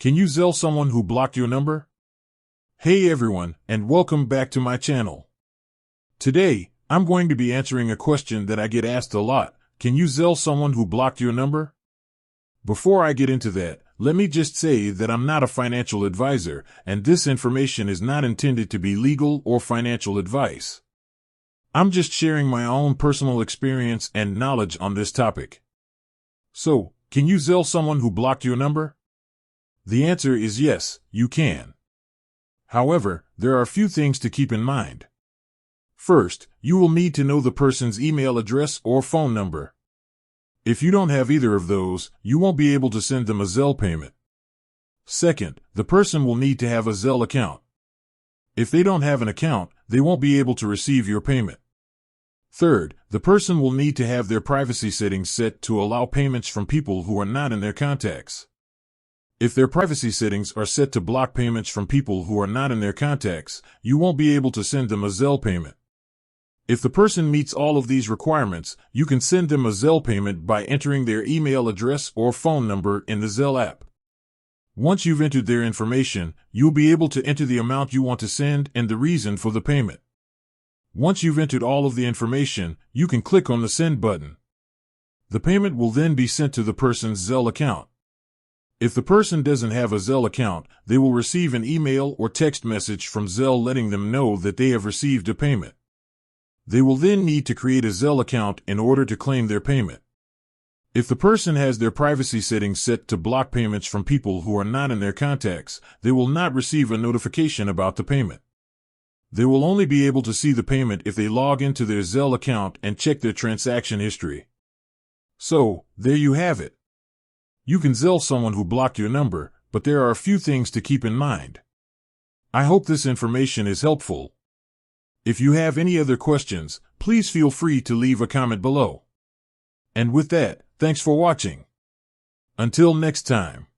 Can you Zelle someone who blocked your number? Hey everyone, and welcome back to my channel. Today, I'm going to be answering a question that I get asked a lot. Can you Zelle someone who blocked your number? Before I get into that, let me just say that I'm not a financial advisor, and this information is not intended to be legal or financial advice. I'm just sharing my own personal experience and knowledge on this topic. So, can you Zelle someone who blocked your number? The answer is yes, you can. However, there are a few things to keep in mind. First, you will need to know the person's email address or phone number. If you don't have either of those, you won't be able to send them a Zelle payment. Second, the person will need to have a Zelle account. If they don't have an account, they won't be able to receive your payment. Third, the person will need to have their privacy settings set to allow payments from people who are not in their contacts. If their privacy settings are set to block payments from people who are not in their contacts, you won't be able to send them a Zelle payment. If the person meets all of these requirements, you can send them a Zelle payment by entering their email address or phone number in the Zelle app. Once you've entered their information, you'll be able to enter the amount you want to send and the reason for the payment. Once you've entered all of the information, you can click on the Send button. The payment will then be sent to the person's Zelle account. If the person doesn't have a Zelle account, they will receive an email or text message from Zelle letting them know that they have received a payment. They will then need to create a Zelle account in order to claim their payment. If the person has their privacy settings set to block payments from people who are not in their contacts, they will not receive a notification about the payment. They will only be able to see the payment if they log into their Zelle account and check their transaction history. So, there you have it. You can Zelle someone who blocked your number, but there are a few things to keep in mind. I hope this information is helpful. If you have any other questions, please feel free to leave a comment below. And with that, thanks for watching. Until next time.